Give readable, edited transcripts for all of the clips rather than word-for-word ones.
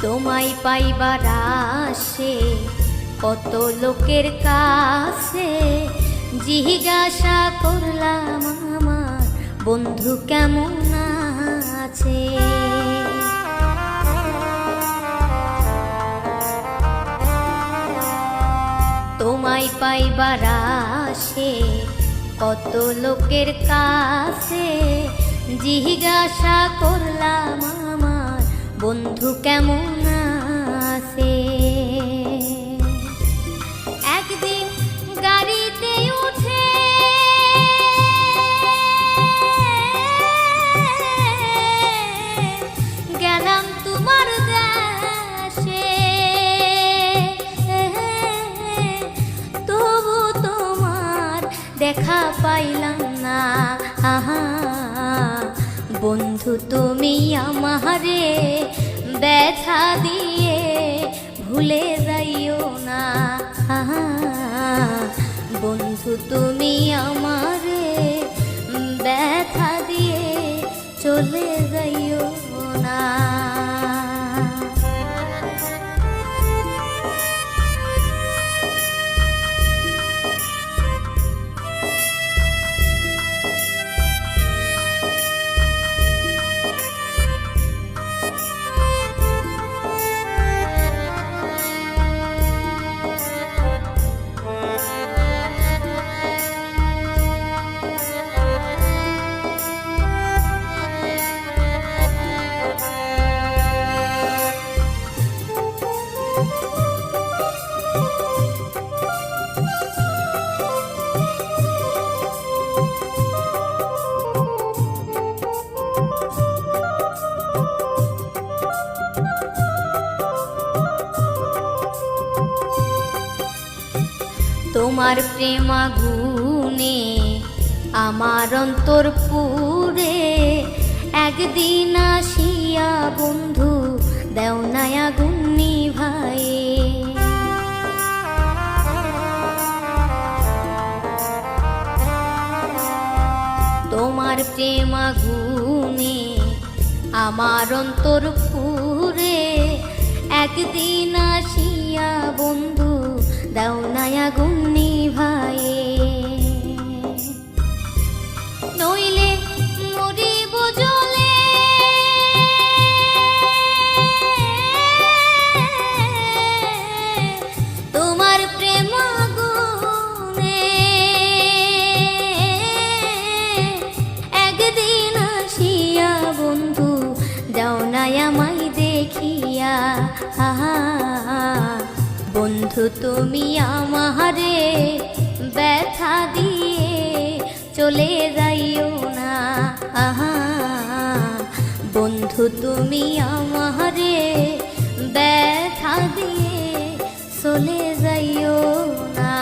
তোমায় পাইবার আসে কত লোকের কাছে, জিজ্ঞাসা করলাম আমার বন্ধু কেমন আছে। তোমায় পাইবার আসে কত লোকের কাছে, জিজ্ঞাসা করলাম আমার বন্ধু কেমন আছে। একদিন গাড়িতে উঠে গেলাম তোমার দেশে, তবু তোমার দেখা পাইলাম না। আহা বন্ধু তুমি আমারে ব্যথা দিয়ে ভুলে যাইও না। আহা বন্ধু তুমি আমারে ব্যথা দিয়ে চলে যাইও না। তোমার প্রেম আগুনে আমার অন্তর পুরে, একদিন আসিয়া বন্ধু দেও না আগুন নিভায়ে। তোমার প্রেম আগুনে আমার অন্তর পুরে, একদিন আসিয়া বন্ধু দাও না আগুন নিভায়ে। নইলে মরিব জ্বলে তোমার প্রেম আগুনে, একদিন আসিয়া বন্ধু দাও না আমায় দেখিয়া। আহা বন্ধু তুমি আমারে ব্যথা দিয়ে চলে যাইও না। আহা বন্ধু তুমি আমারে ব্যথা দিয়ে চলে যাইও না।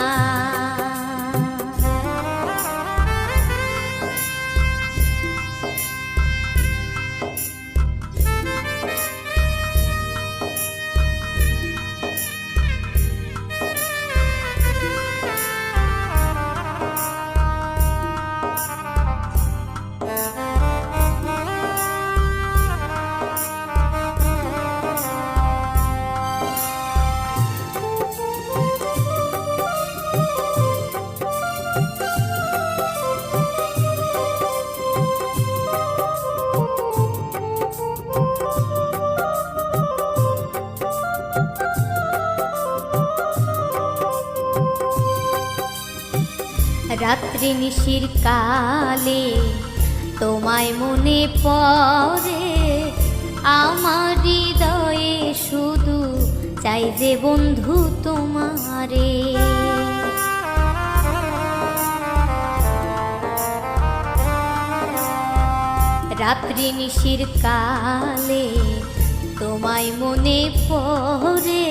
রাত্রি নিশির কালে তোমায় মনে পড়ে, আমার হৃদয়ে শুধু চাই যে বন্ধু তোমারে। রাত্রি নিশির কালে তোমায় মনে পড়ে,